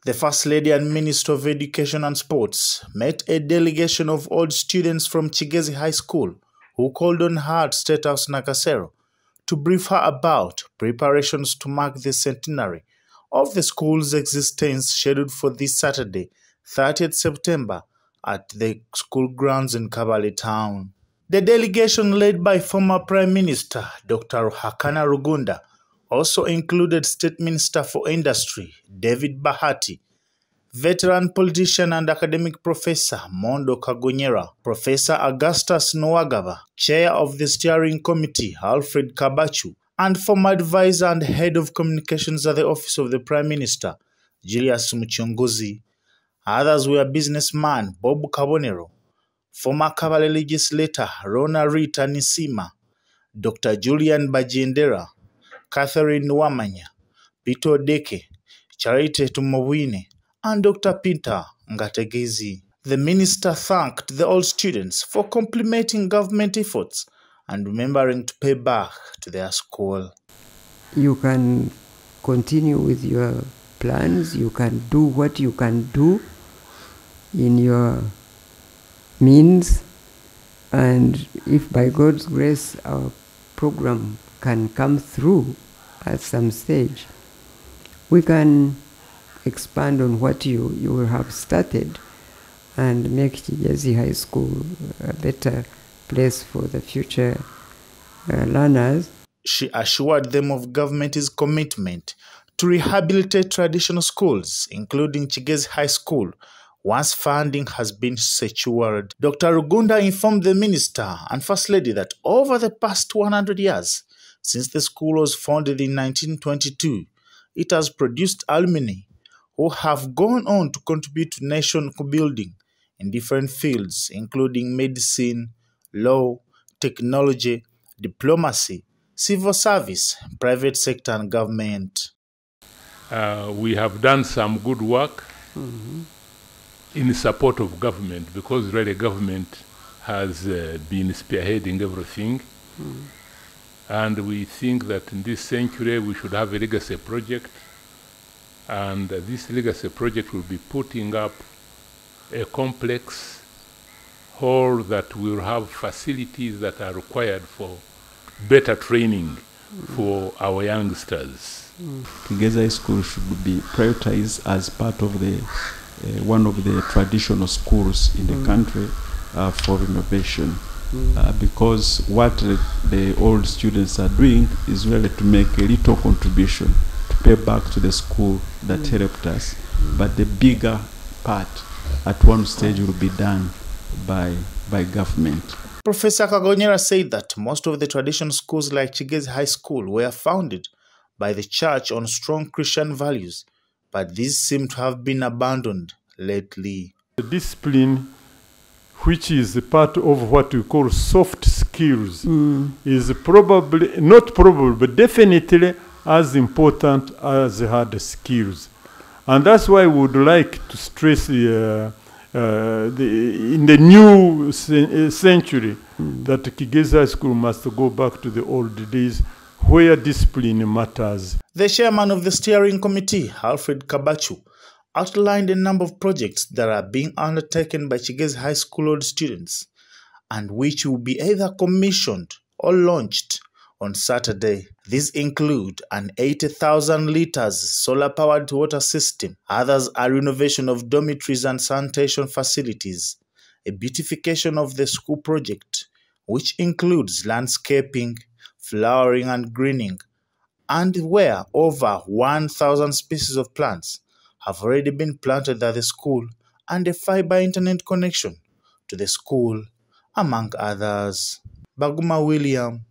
The First Lady and Minister of Education and Sports met a delegation of old students from Kigezi High School who called on her at State House Nakasero to brief her about preparations to mark the centenary of the school's existence scheduled for this Saturday, 30th September, at the school grounds in Kabale town. The delegation, led by former Prime Minister Dr. Ruhakana Rugunda, also included State Minister for Industry David Bahati, veteran politician and academic Professor Mondo Kagonyera, Professor Augustus Nuwagaba, Chair of the Steering Committee Alfred Kabuchu, and former advisor and head of communications at the Office of the Prime Minister Julius Mucunguzi. Others were businessman Bob Kabonero, former Kabale legislator Rhona Rita Ninsiima, Dr. Julian Bagyendera, Nuwamanya, Odeke, Tumubweine, and Dr. Ngategize. The minister thanked the old students for complimenting government efforts and remembering to pay back to their school. You can continue with your plans, you can do what you can do in your means, and if by God's grace our program can come through at some stage, we can expand on what you have started and make Kigezi High School a better place for the future learners. She assured them of government's commitment to rehabilitate traditional schools, including Kigezi High School, once funding has been secured. Dr. Rugunda informed the minister and First Lady that over the past 100 years, since the school was founded in 1922, it has produced alumni who have gone on to contribute to nation building in different fields, including medicine, law, technology, diplomacy, civil service, private sector, and government. We have done some good work in support of government, because really government has been spearheading everything. And we think that in this century we should have a legacy project, and this legacy project will be putting up a complex hall that will have facilities that are required for better training for our youngsters. Kigezi High School should be prioritized as part of the one of the traditional schools in the country for renovation. Because what the old students are doing is really to make a little contribution to pay back to the school that helped us. But the bigger part at one stage will be done by government. Professor Kagonyera said that most of the traditional schools like Kigezi High School were founded by the church on strong Christian values, but these seem to have been abandoned lately. The discipline, which is a part of what we call soft skills, is but definitely as important as hard skills. And that's why we would like to stress in the new century that Kigezi High School must go back to the old days where discipline matters. The chairman of the Steering Committee, Alfred Kabuchu, outlined a number of projects that are being undertaken by Kigezi High School old students and which will be either commissioned or launched on Saturday. These include an 80,000 liters solar-powered water system. Others are renovation of dormitories and sanitation facilities, a beautification of the school project, which includes landscaping, flowering and greening, and where over 1,000 species of plants have already been planted at the school, and a fiber internet connection to the school, among others. Baguma William,